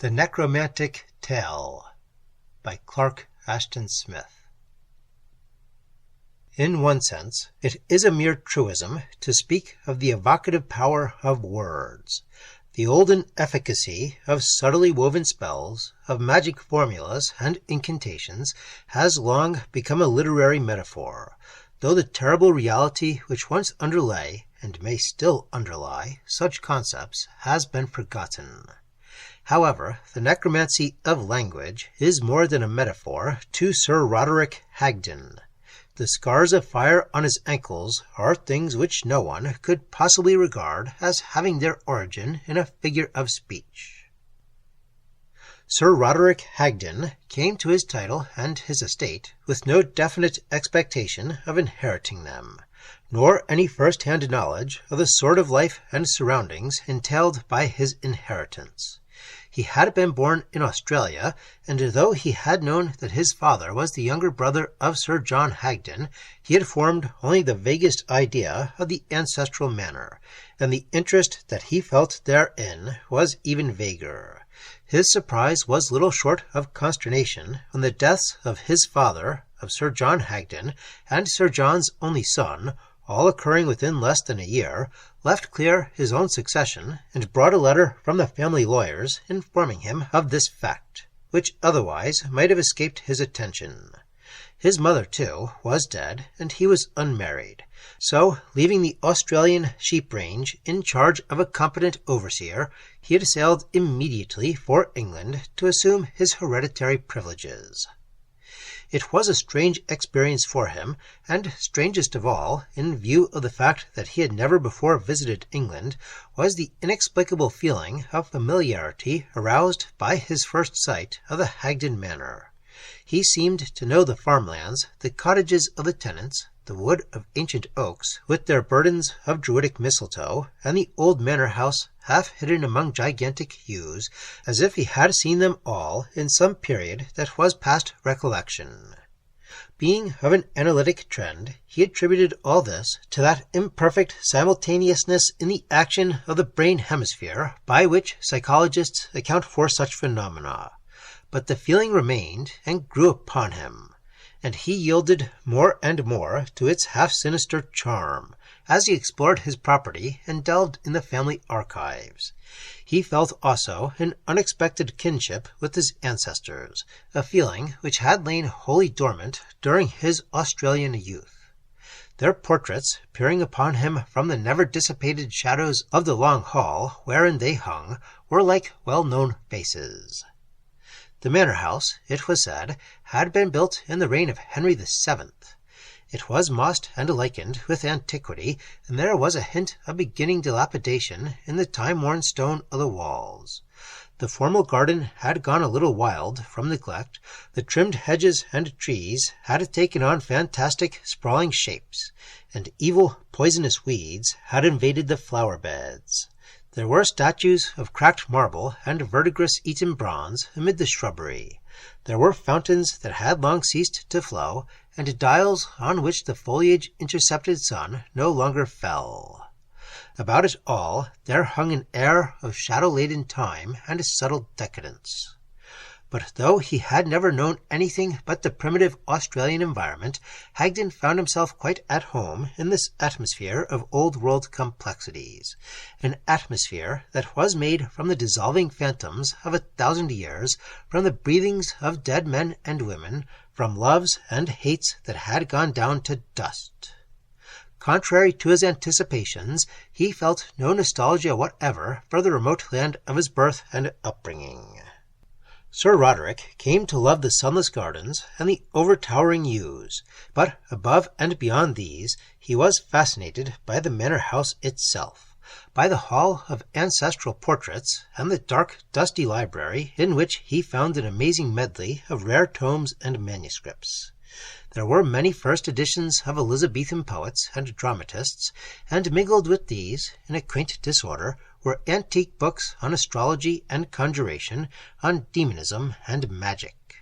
The Necromantic Tale by Clark Ashton Smith. In one sense, it is a mere truism to speak of the evocative power of words, the olden efficacy of subtly woven spells, of magic formulas and incantations, has long become a literary metaphor, though the terrible reality which once underlay, and may still underlie, such concepts has been forgotten. However, the necromancy of language is more than a metaphor to Sir Roderick Hagdon. The scars of fire on his ankles are things which no one could possibly regard as having their origin in a figure of speech. Sir Roderick Hagdon came to his title and his estate with no definite expectation of inheriting them, nor any first-hand knowledge of the sort of life and surroundings entailed by his inheritance. He had been born in Australia, and though he had known that his father was the younger brother of Sir John Hagdon, he had formed only the vaguest idea of the ancestral manor, and the interest that he felt therein was even vaguer. His surprise was little short of consternation when the deaths of his father, of Sir John Hagdon, and Sir John's only son, all occurring within less than a year, left clear his own succession, and brought a letter from the family lawyers informing him of this fact, which otherwise might have escaped his attention. His mother, too, was dead, and he was unmarried, so, leaving the Australian sheep range in charge of a competent overseer, he had sailed immediately for England to assume his hereditary privileges. It was a strange experience for him, and strangest of all, in view of the fact that he had never before visited England, was the inexplicable feeling of familiarity aroused by his first sight of the Hagdon manor. He seemed to know the farmlands, the cottages of the tenants, the wood of ancient oaks with their burdens of druidic mistletoe, and the old manor house half hidden among gigantic yews, as if he had seen them all in some period that was past recollection. Being of an analytic trend, he attributed all this to that imperfect simultaneousness in the action of the brain hemisphere by which psychologists account for such phenomena. But the feeling remained and grew upon him, and he yielded more and more to its half-sinister charm, as he explored his property and delved in the family archives. He felt also an unexpected kinship with his ancestors, a feeling which had lain wholly dormant during his Australian youth. Their portraits, peering upon him from the never-dissipated shadows of the long hall wherein they hung, were like well-known faces. The manor house, it was said, had been built in the reign of Henry VII. It was mossed and lichened with antiquity, and there was a hint of beginning dilapidation in the time-worn stone of the walls. The formal garden had gone a little wild from neglect, the trimmed hedges and trees had taken on fantastic, sprawling shapes, and evil, poisonous weeds had invaded the flower-beds. There were statues of cracked marble and verdigris eaten bronze amid the shrubbery. There were fountains that had long ceased to flow, and dials on which the foliage-intercepted sun no longer fell. About it all there hung an air of shadow-laden time and subtle decadence. But though he had never known anything but the primitive Australian environment, Hagdon found himself quite at home in this atmosphere of old-world complexities, an atmosphere that was made from the dissolving phantoms of 1,000 years, from the breathings of dead men and women, from loves and hates that had gone down to dust. Contrary to his anticipations, he felt no nostalgia whatever for the remote land of his birth and upbringing. Sir Roderick came to love the sunless gardens and the overtowering yews, but above and beyond these he was fascinated by the manor house itself, by the hall of ancestral portraits and the dark, dusty library in which he found an amazing medley of rare tomes and manuscripts. There were many first editions of Elizabethan poets and dramatists, and mingled with these, in a quaint disorder, were antique books on astrology and conjuration, on demonism and magic.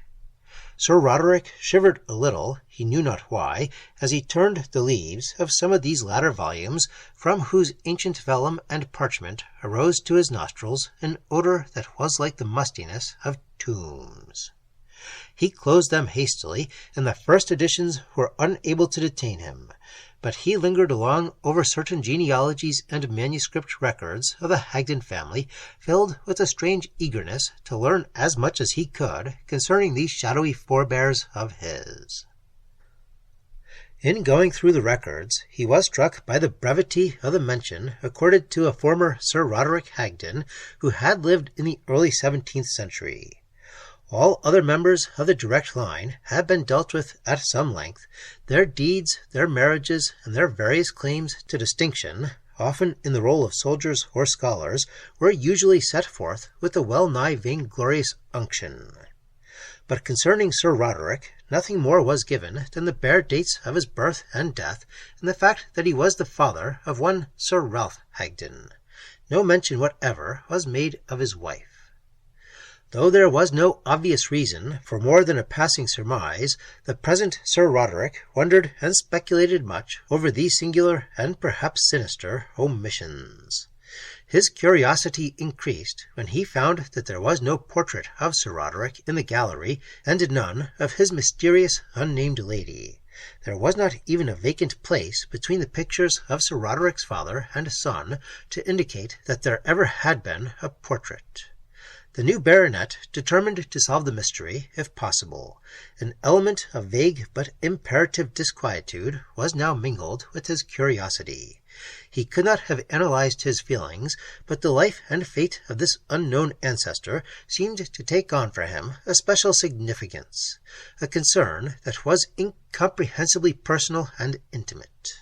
Sir Roderick shivered a little, he knew not why, as he turned the leaves of some of these latter volumes, from whose ancient vellum and parchment arose to his nostrils an odour that was like the mustiness of tombs. He closed them hastily, and the first editions were unable to detain him, but he lingered along over certain genealogies and manuscript records of the Hagdon family, filled with a strange eagerness to learn as much as he could concerning these shadowy forebears of his. In going through the records, he was struck by the brevity of the mention accorded to a former Sir Roderick Hagdon, who had lived in the early 17th century. All other members of the direct line had been dealt with at some length. Their deeds, their marriages, and their various claims to distinction, often in the role of soldiers or scholars, were usually set forth with a well-nigh vainglorious unction. But concerning Sir Roderick, nothing more was given than the bare dates of his birth and death, and the fact that he was the father of one Sir Ralph Hagdon. No mention whatever was made of his wife. Though there was no obvious reason for more than a passing surmise, the present Sir Roderick wondered and speculated much over these singular and perhaps sinister omissions. His curiosity increased when he found that there was no portrait of Sir Roderick in the gallery, and none of his mysterious unnamed lady. There was not even a vacant place between the pictures of Sir Roderick's father and son to indicate that there ever had been a portrait. The new baronet determined to solve the mystery, if possible. An element of vague but imperative disquietude was now mingled with his curiosity. He could not have analyzed his feelings, but the life and fate of this unknown ancestor seemed to take on for him a special significance, a concern that was incomprehensibly personal and intimate.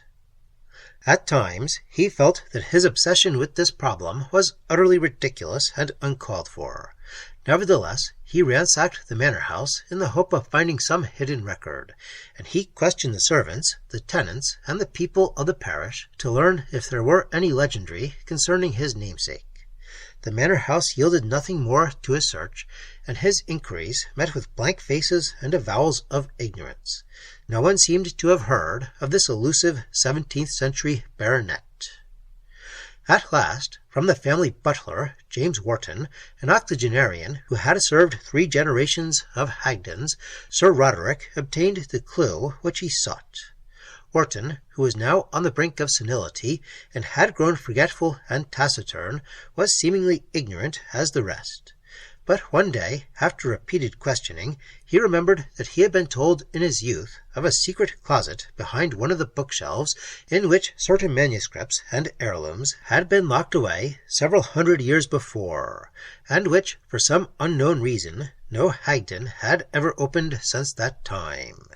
At times, he felt that his obsession with this problem was utterly ridiculous and uncalled for. Nevertheless, he ransacked the manor house in the hope of finding some hidden record, and he questioned the servants, the tenants, and the people of the parish to learn if there were any legendry concerning his namesake. The manor house yielded nothing more to his search, and his inquiries met with blank faces and avowals of ignorance. No one seemed to have heard of this elusive 17th-century baronet. At last, from the family butler, James Wharton, an octogenarian who had served 3 generations of Hagdons, Sir Roderick obtained the clue which he sought. Wharton, who was now on the brink of senility, and had grown forgetful and taciturn, was seemingly ignorant as the rest. But one day, after repeated questioning, he remembered that he had been told in his youth of a secret closet behind one of the bookshelves in which certain manuscripts and heirlooms had been locked away several hundred years before, and which, for some unknown reason, no Hagdon had ever opened since that time.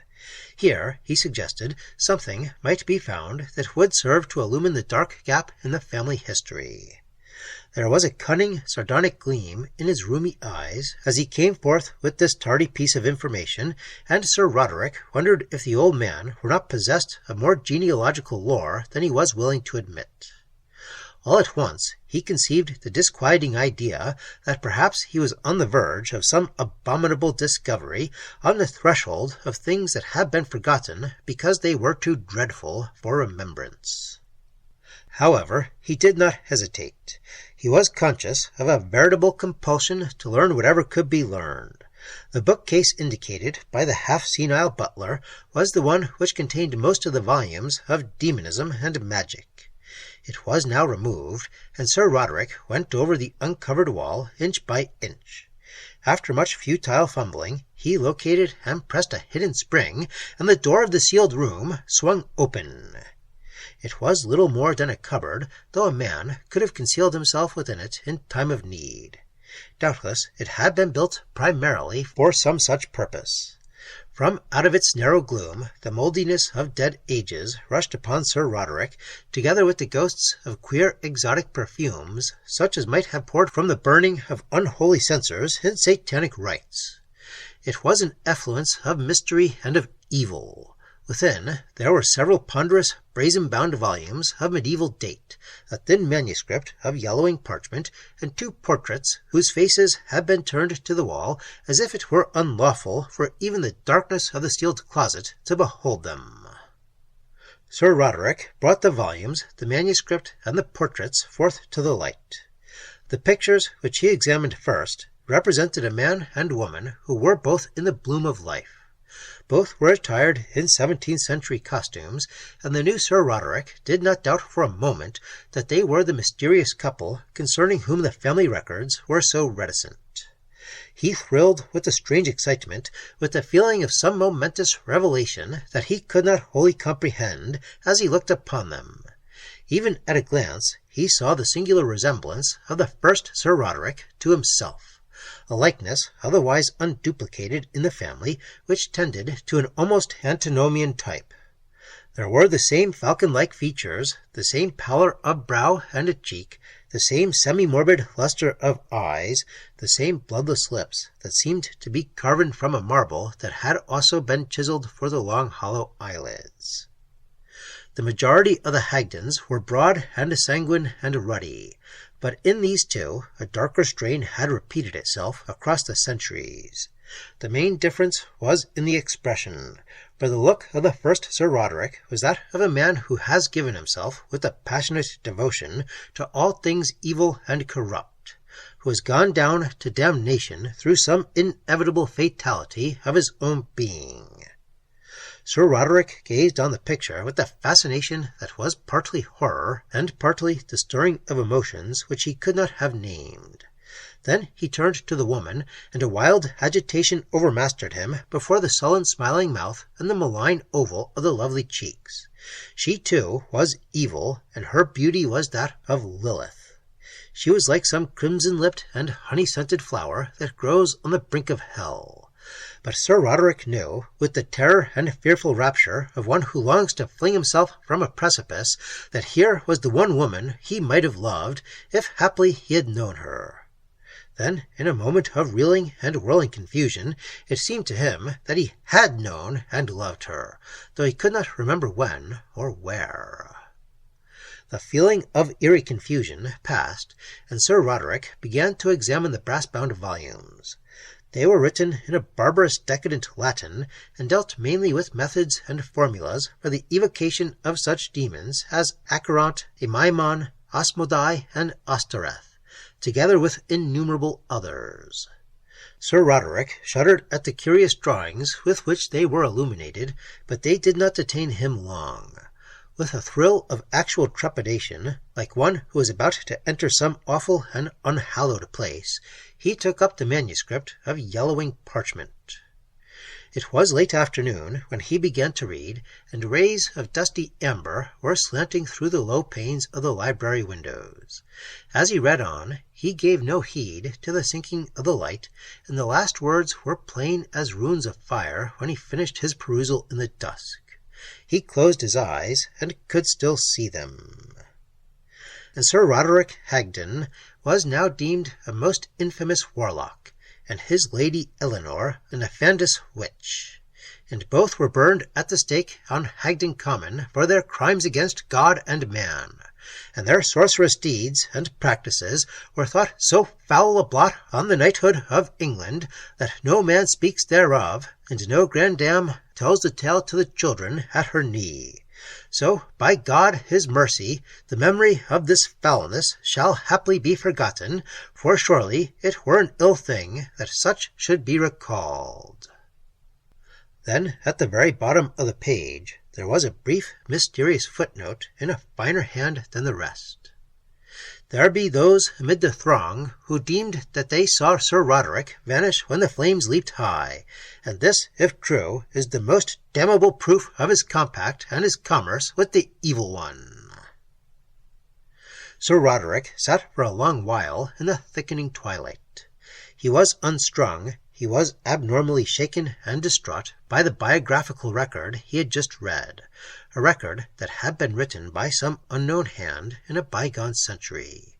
Here, he suggested, something might be found that would serve to illumine the dark gap in the family history. There was a cunning, sardonic gleam in his rheumy eyes as he came forth with this tardy piece of information, and Sir Roderick wondered if the old man were not possessed of more genealogical lore than he was willing to admit. All at once he conceived the disquieting idea that perhaps he was on the verge of some abominable discovery, on the threshold of things that had been forgotten because they were too dreadful for remembrance. However, he did not hesitate. He was conscious of a veritable compulsion to learn whatever could be learned. The bookcase indicated by the half-senile butler was the one which contained most of the volumes of demonism and magic. It was now removed, and Sir Roderick went over the uncovered wall inch by inch. After much futile fumbling, he located and pressed a hidden spring, and the door of the sealed room swung open. It was little more than a cupboard, though a man could have concealed himself within it in time of need. Doubtless it had been built primarily for some such purpose. From out of its narrow gloom, the mouldiness of dead ages rushed upon Sir Roderick, together with the ghosts of queer exotic perfumes, such as might have poured from the burning of unholy censers in satanic rites. It was an effluence of mystery and of evil. Within, there were several ponderous, brazen-bound volumes of medieval date, a thin manuscript of yellowing parchment, and 2 portraits whose faces had been turned to the wall as if it were unlawful for even the darkness of the sealed closet to behold them. Sir Roderick brought the volumes, the manuscript, and the portraits forth to the light. The pictures, which he examined first, represented a man and woman who were both in the bloom of life. Both were attired in 17th century costumes, and the new Sir Roderick did not doubt for a moment that they were the mysterious couple concerning whom the family records were so reticent. He thrilled with a strange excitement, with the feeling of some momentous revelation that he could not wholly comprehend as he looked upon them. Even at a glance he saw the singular resemblance of the first Sir Roderick to himself, a likeness otherwise unduplicated in the family, which tended to an almost antinomian type. There were the same falcon-like features, the same pallor of brow and cheek, the same semi-morbid lustre of eyes, the same bloodless lips that seemed to be carven from a marble that had also been chiseled for the long hollow eyelids. The majority of the Hagdons were broad and sanguine and ruddy, but in these two a darker strain had repeated itself across the centuries. The main difference was in the expression, for the look of the first Sir Roderick was that of a man who has given himself with a passionate devotion to all things evil and corrupt, who has gone down to damnation through some inevitable fatality of his own being. Sir Roderick gazed on the picture with a fascination that was partly horror and partly the stirring of emotions which he could not have named. Then he turned to the woman, and a wild agitation overmastered him before the sullen smiling mouth and the malign oval of the lovely cheeks. She, too, was evil, and her beauty was that of Lilith. She was like some crimson-lipped and honey-scented flower that grows on the brink of hell. But Sir Roderick knew, with the terror and fearful rapture of one who longs to fling himself from a precipice, that here was the one woman he might have loved, if haply he had known her. Then, in a moment of reeling and whirling confusion, it seemed to him that he had known and loved her, though he could not remember when or where. The feeling of eerie confusion passed, and Sir Roderick began to examine the brass-bound volumes. They were written in a barbarous decadent Latin, and dealt mainly with methods and formulas for the evocation of such demons as Acheronte, Emaimon, Asmodai, and Ostoreth, together with innumerable others. Sir Roderick shuddered at the curious drawings with which they were illuminated, but they did not detain him long. With a thrill of actual trepidation, like one who is about to enter some awful and unhallowed place, he took up the manuscript of yellowing parchment. It was late afternoon when he began to read, and rays of dusty amber were slanting through the low panes of the library windows. As he read on, he gave no heed to the sinking of the light, and the last words were plain as runes of fire when he finished his perusal in the dusk. He closed his eyes, and could still see them. And Sir Roderick Hagdon was now deemed a most infamous warlock, and his lady Eleanor a nefandous witch, and both were burned at the stake on Hagdon Common for their crimes against God and man, and their sorcerous deeds and practices were thought so foul a blot on the knighthood of England that no man speaks thereof, and no grandame tells the tale to the children at her knee. So, by God his mercy, the memory of this foulness shall haply be forgotten, for surely it were an ill thing that such should be recalled. Then, at the very bottom of the page, there was a brief, mysterious footnote in a finer hand than the rest. There be those amid the throng who deemed that they saw Sir Roderick vanish when the flames leaped high, and this, if true, is the most damnable proof of his compact and his commerce with the evil one. Sir Roderick sat for a long while in the thickening twilight. He was unstrung, he was abnormally shaken and distraught by the biographical record he had just read, a record that had been written by some unknown hand in a bygone century.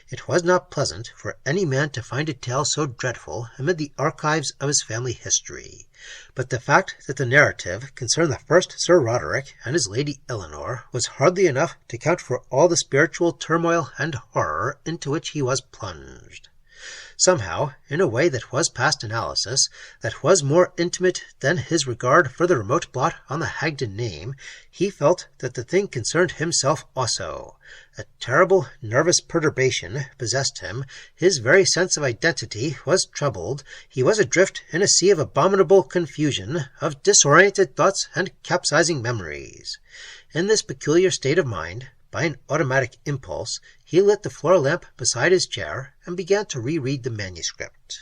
It was not pleasant for any man to find a tale so dreadful amid the archives of his family history, but the fact that the narrative concerned the first Sir Roderick and his Lady Eleanor was hardly enough to account for all the spiritual turmoil and horror into which he was plunged. Somehow, in a way that was past analysis, that was more intimate than his regard for the remote blot on the Hagdon name, he felt that the thing concerned himself also. A terrible nervous perturbation possessed him. His very sense of identity was troubled. He was adrift in a sea of abominable confusion, of disoriented thoughts and capsizing memories. In this peculiar state of mind, by an automatic impulse, he lit the floor lamp beside his chair and began to reread the manuscript.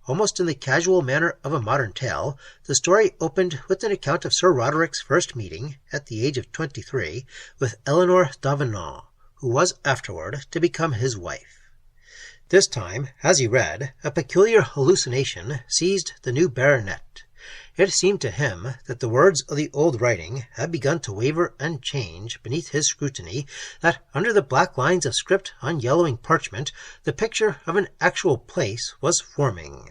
Almost in the casual manner of a modern tale, the story opened with an account of Sir Roderick's first meeting, at the age of 23, with Eleanor d'Avenant, who was afterward to become his wife. This time, as he read, a peculiar hallucination seized the new baronet. It seemed to him that the words of the old writing had begun to waver and change beneath his scrutiny, that under the black lines of script on yellowing parchment the picture of an actual place was forming.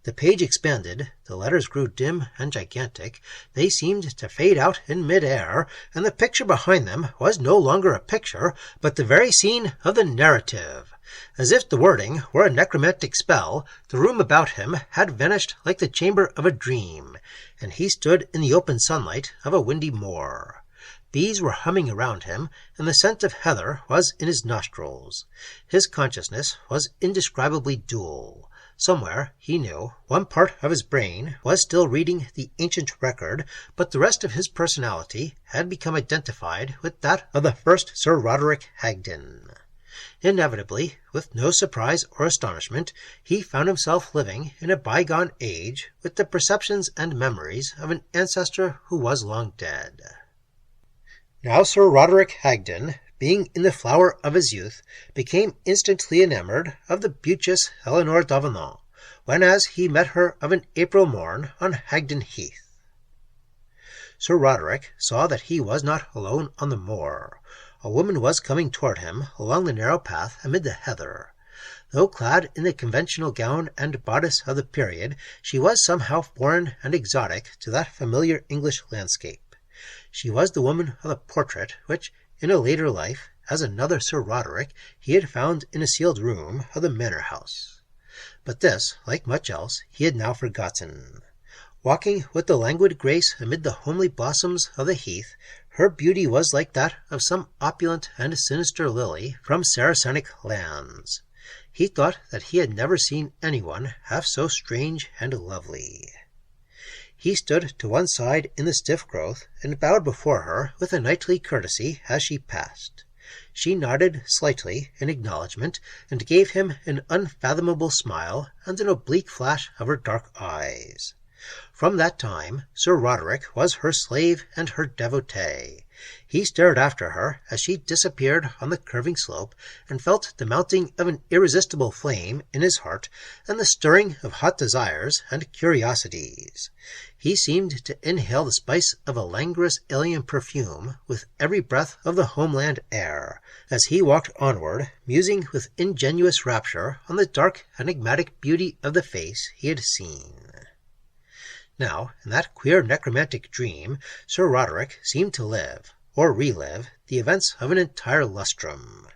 The page expanded, the letters grew dim and gigantic, they seemed to fade out in mid-air, and the picture behind them was no longer a picture, but the very scene of the narrative. As if the wording were a necromantic spell, the room about him had vanished like the chamber of a dream, and he stood in the open sunlight of a windy moor. Bees were humming around him, and the scent of heather was in his nostrils. His consciousness was indescribably dual. Somewhere, he knew, one part of his brain was still reading the ancient record, but the rest of his personality had become identified with that of the first Sir Roderick Hagdon. Inevitably, with no surprise or astonishment, he found himself living in a bygone age with the perceptions and memories of an ancestor who was long dead. Now Sir Roderick Hagdon, being in the flower of his youth, became instantly enamoured of the beauteous Eleanor d'Avenant, whenas he met her of an April morn on Hagdon Heath. Sir Roderick saw that he was not alone on the moor. A woman was coming toward him along the narrow path amid the heather. Though clad in the conventional gown and bodice of the period, she was somehow foreign and exotic to that familiar English landscape. She was the woman of the portrait which, in a later life, as another Sir Roderick, he had found in a sealed room of the manor house. But this, like much else, he had now forgotten. Walking with the languid grace amid the homely blossoms of the heath, her beauty was like that of some opulent and sinister lily from Saracenic lands. He thought that he had never seen anyone half so strange and lovely. He stood to one side in the stiff growth and bowed before her with a knightly courtesy as she passed. She nodded slightly in acknowledgment and gave him an unfathomable smile and an oblique flash of her dark eyes. From that time, Sir Roderick was her slave and her devotee. He stared after her as she disappeared on the curving slope, and felt the mounting of an irresistible flame in his heart, and the stirring of hot desires and curiosities. He seemed to inhale the spice of a languorous alien perfume with every breath of the homeland air, as he walked onward, musing with ingenuous rapture on the dark, enigmatic beauty of the face he had seen. Now, in that queer necromantic dream, Sir Roderick seemed to live, or relive, the events of an entire lustrum.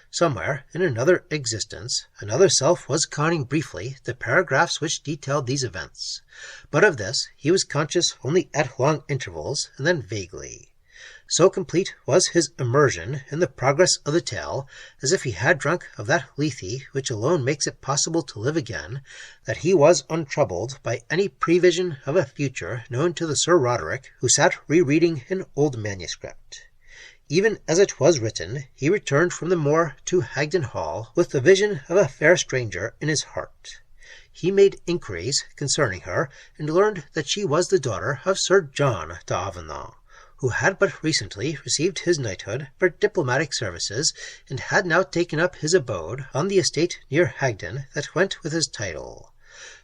Somewhere, in another existence, another self was conning briefly the paragraphs which detailed these events, but of this he was conscious only at long intervals, and then vaguely. So complete was his immersion in the progress of the tale, as if he had drunk of that lethe which alone makes it possible to live again, that he was untroubled by any prevision of a future known to the Sir Roderick who sat rereading an old manuscript. Even as it was written, he returned from the moor to Haddon Hall with the vision of a fair stranger in his heart. He made inquiries concerning her, and learned that she was the daughter of Sir John d'Avenant, who had but recently received his knighthood for diplomatic services, and had now taken up his abode on the estate near Hagdon that went with his title.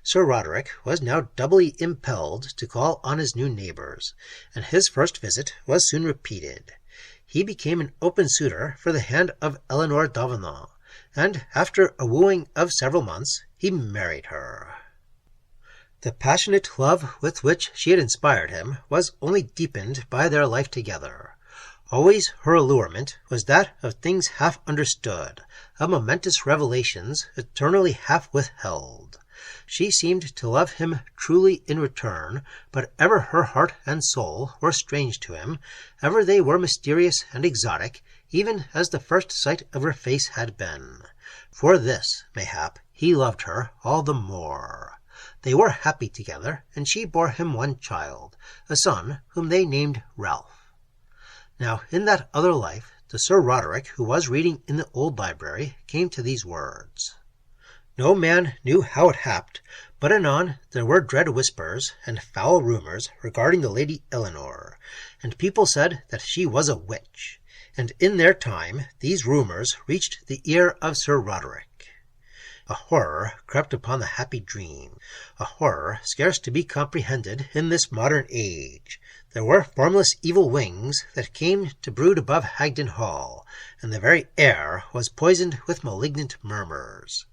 Sir Roderick was now doubly impelled to call on his new neighbours, and his first visit was soon repeated. he became an open suitor for the hand of Eleanor d'Auvergne, and after a wooing of several months, he married her. The passionate love with which she had inspired him was only deepened by their life together. Always her allurement was that of things half understood, of momentous revelations eternally half withheld. She seemed to love him truly in return, but ever her heart and soul were strange to him, ever they were mysterious and exotic, even as the first sight of her face had been. For this, mayhap, he loved her all the more. They were happy together, and she bore him one child, a son whom they named Ralph. Now in that other life, the Sir Roderick, who was reading in the old library, came to these words. No man knew how it happed, but anon there were dread whispers and foul rumours regarding the Lady Eleanor, and people said that she was a witch, and in their time these rumours reached the ear of Sir Roderick. A horror crept upon the happy dream, a horror scarce to be comprehended in this modern age. There were formless evil wings that came to brood above Hagdon Hall, and the very air was poisoned with malignant murmurs.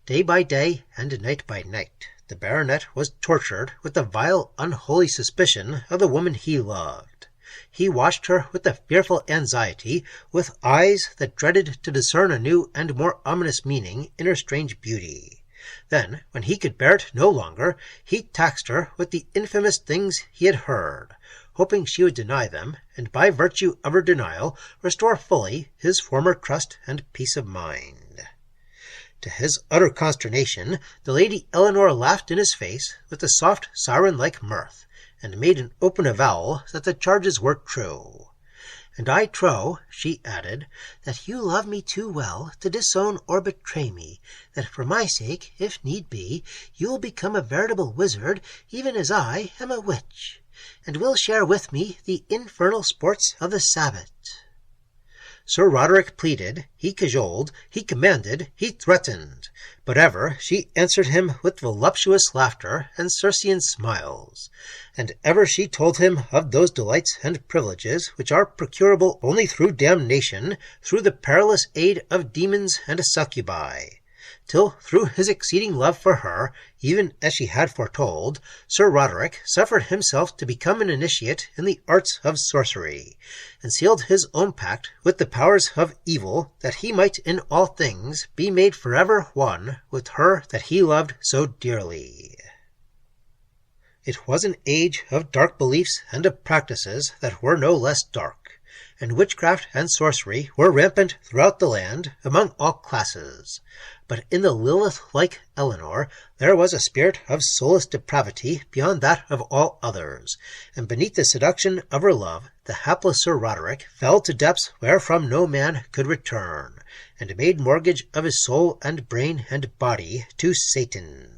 Day by day and night by night, the baronet was tortured with the vile, unholy suspicion of the woman he loved. He watched her with a fearful anxiety, with eyes that dreaded to discern a new and more ominous meaning in her strange beauty. Then, when he could bear it no longer, he taxed her with the infamous things he had heard, hoping she would deny them, and by virtue of her denial restore fully his former trust and peace of mind. To his utter consternation, the Lady Eleanor laughed in his face with a soft siren-like mirth, and made an open avowal that the charges were true. And I trow, she added, that you love me too well to disown or betray me, that for my sake, if need be, you will become a veritable wizard, even as I am a witch, and will share with me the infernal sports of the Sabbat. Sir Roderick pleaded, he cajoled, he commanded, he threatened, but ever she answered him with voluptuous laughter and Circean smiles, and ever she told him of those delights and privileges which are procurable only through damnation, through the perilous aid of demons and succubi, till through his exceeding love for her, even as she had foretold, Sir Roderick suffered himself to become an initiate in the arts of sorcery, and sealed his own pact with the powers of evil, that he might in all things be made forever one with her that he loved so dearly. It was an age of dark beliefs and of practices that were no less dark, and witchcraft and sorcery were rampant throughout the land among all classes. But in the Lilith-like Eleanor there was a spirit of soulless depravity beyond that of all others, and beneath the seduction of her love the hapless Sir Roderick fell to depths wherefrom no man could return, and made mortgage of his soul and brain and body to Satan.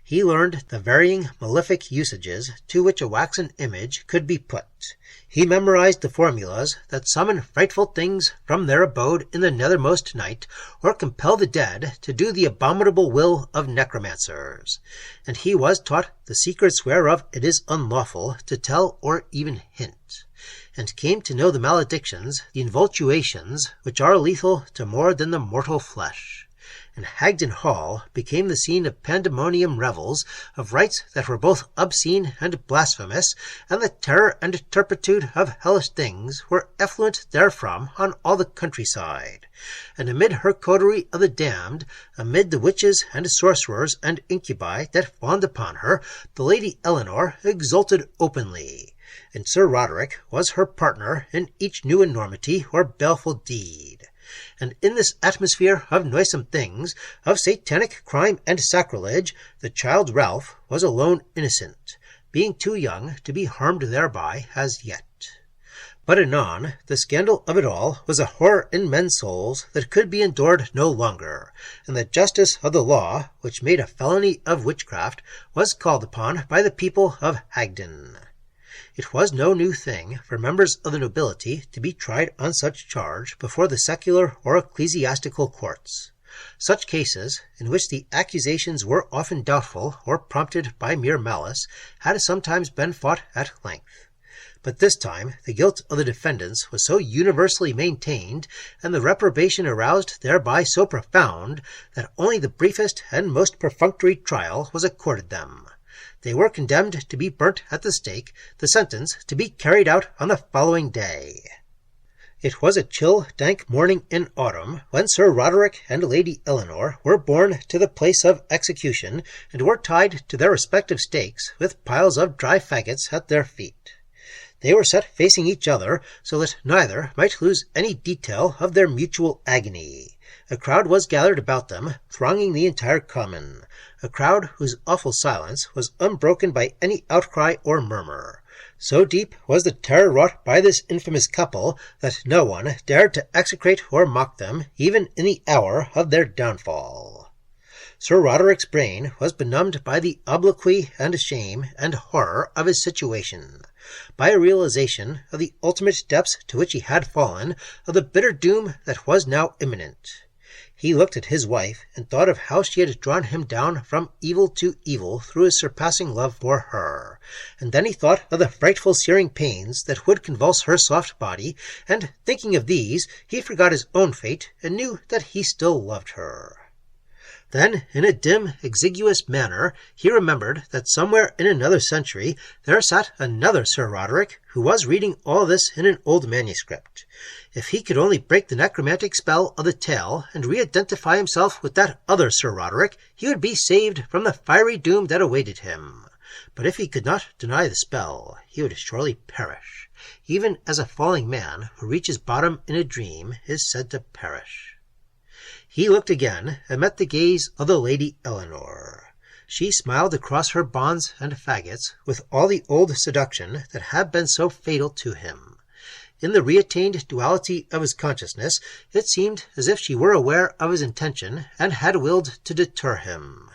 He learned the varying malefic usages to which a waxen image could be put. He memorized the formulas that summon frightful things from their abode in the nethermost night, or compel the dead to do the abominable will of necromancers. And he was taught the secrets whereof it is unlawful to tell or even hint, and came to know the maledictions, the involtuations, which are lethal to more than the mortal flesh. And Haddon Hall became the scene of pandemonium revels, of rites that were both obscene and blasphemous, and the terror and turpitude of hellish things were effluent therefrom on all the countryside. And amid her coterie of the damned, amid the witches and sorcerers and incubi that fawned upon her, the Lady Eleanor exulted openly, and Sir Roderick was her partner in each new enormity or baleful deed. And in this atmosphere of noisome things, of satanic crime and sacrilege, the child Ralph was alone innocent, being too young to be harmed thereby as yet. But anon the scandal of it all was a horror in men's souls that could be endured no longer, and the justice of the law, which made a felony of witchcraft, was called upon by the people of Hagdon. It was no new thing for members of the nobility to be tried on such charge before the secular or ecclesiastical courts. Such cases, in which the accusations were often doubtful or prompted by mere malice, had sometimes been fought at length. But this time the guilt of the defendants was so universally maintained, and the reprobation aroused thereby so profound, that only the briefest and most perfunctory trial was accorded them. They were condemned to be burnt at the stake, the sentence to be carried out on the following day. It was a chill, dank morning in autumn, when Sir Roderick and Lady Eleanor were borne to the place of execution, and were tied to their respective stakes, with piles of dry faggots at their feet. They were set facing each other, so that neither might lose any detail of their mutual agony. A crowd was gathered about them, thronging the entire common, a crowd whose awful silence was unbroken by any outcry or murmur. So deep was the terror wrought by this infamous couple that no one dared to execrate or mock them, even in the hour of their downfall. Sir Roderick's brain was benumbed by the obloquy and shame and horror of his situation, by a realization of the ultimate depths to which he had fallen, of the bitter doom that was now imminent. He looked at his wife, and thought of how she had drawn him down from evil to evil through his surpassing love for her, and then he thought of the frightful searing pains that would convulse her soft body, and thinking of these, he forgot his own fate, and knew that he still loved her. Then, in a dim, exiguous manner, he remembered that somewhere in another century there sat another Sir Roderick, who was reading all this in an old manuscript. If he could only break the necromantic spell of the tale, and re-identify himself with that other Sir Roderick, he would be saved from the fiery doom that awaited him. But if he could not deny the spell, he would surely perish, even as a falling man who reaches bottom in a dream is said to perish. He looked again, and met the gaze of the Lady Eleanor. She smiled across her bonds and faggots with all the old seduction that had been so fatal to him. In the reattained duality of his consciousness, it seemed as if she were aware of his intention, and had willed to deter him.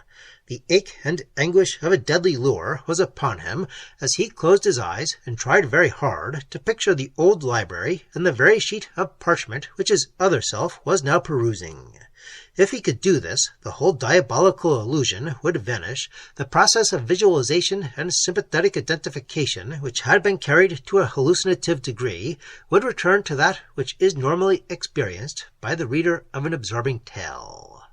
The ache and anguish of a deadly lure was upon him, as he closed his eyes and tried very hard to picture the old library and the very sheet of parchment which his other self was now perusing. If he could do this, the whole diabolical illusion would vanish, the process of visualization and sympathetic identification, which had been carried to a hallucinative degree, would return to that which is normally experienced by the reader of an absorbing tale.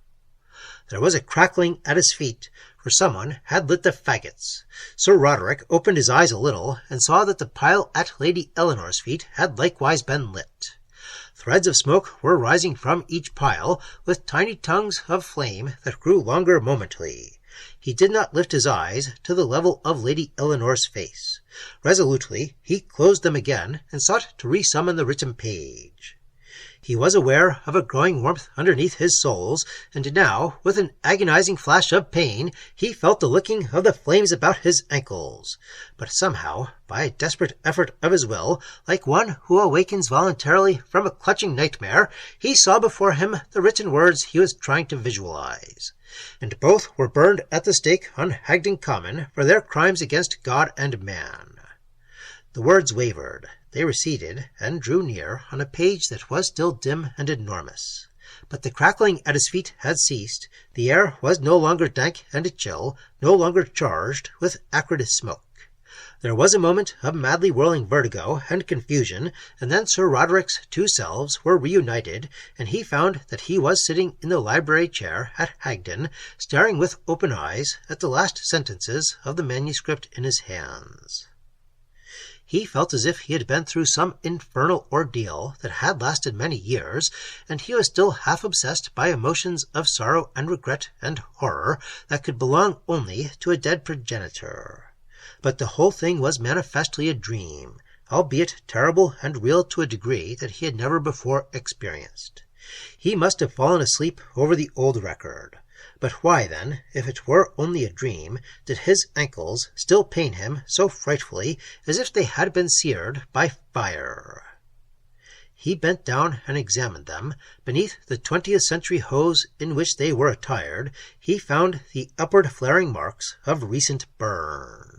There was a crackling at his feet, for someone had lit the faggots. Sir Roderick opened his eyes a little, and saw that the pile at Lady Eleanor's feet had likewise been lit. Threads of smoke were rising from each pile, with tiny tongues of flame that grew longer momently. He did not lift his eyes to the level of Lady Eleanor's face. Resolutely he closed them again, and sought to re-summon the written page. He was aware of a growing warmth underneath his soles, and now, with an agonizing flash of pain, he felt the licking of the flames about his ankles. But somehow, by a desperate effort of his will, like one who awakens voluntarily from a clutching nightmare, he saw before him the written words he was trying to visualize. And both were burned at the stake on Hagdon Common for their crimes against God and man. The words wavered. They receded and drew near on a page that was still dim and enormous. But the crackling at his feet had ceased. The air was no longer dank and chill, no longer charged with acrid smoke. There was a moment of madly whirling vertigo and confusion, and then Sir Roderick's two selves were reunited, and he found that he was sitting in the library chair at Hagdon, staring with open eyes at the last sentences of the manuscript in his hands. He felt as if he had been through some infernal ordeal that had lasted many years, and he was still half obsessed by emotions of sorrow and regret and horror that could belong only to a dead progenitor. But the whole thing was manifestly a dream, albeit terrible and real to a degree that he had never before experienced. He must have fallen asleep over the old record. But why, then, if it were only a dream, did his ankles still pain him so frightfully as if they had been seared by fire? He bent down and examined them. Beneath the 20th century hose in which they were attired, he found the upward flaring marks of recent burn.